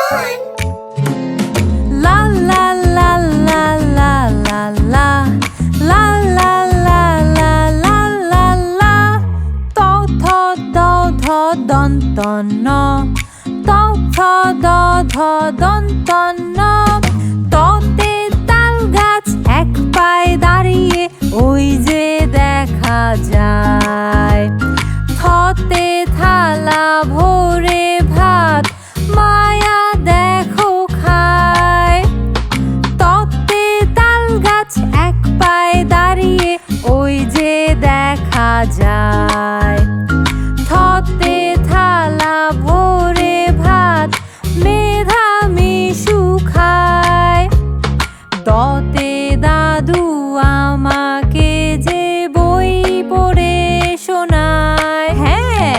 La la la la la la la. La la la la la la la. To tho do tho don ton no. To tho do tho don ton no. তোতে তাল গাছ এক পায়ে দাঁড়িয়ে ওই যে দেখা যায়। থতে থালা ভরে ভাত মায়া দেখো খায়। তোতে তাল গাছ এক পায়ে দাঁড়িয়ে ওই যে দেখা যায়। থতে থালা ভরে ভাত মেধা মিশু খায়। দতে দাদু আমাকে যে বই পড়ে শোনায়। হ্যাঁ,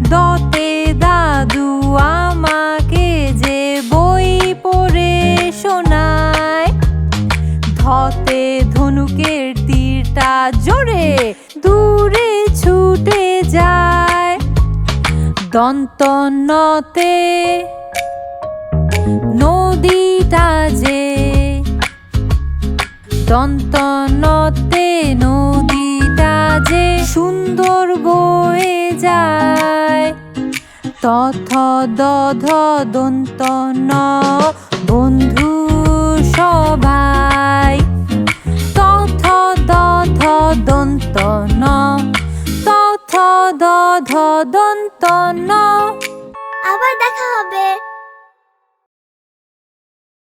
দতে দাদু আমাকে যে বই পড়ে শোনায়। ধতে ধনুকের তীরটা জোরে দূরে ছুটে যায়। দন্ত নতে নদীটা যে। দন্ত নতে নদীটা যে সুন্দর বয়ে যায়। তথ দধ দন্ত ন বন্ধু সভা।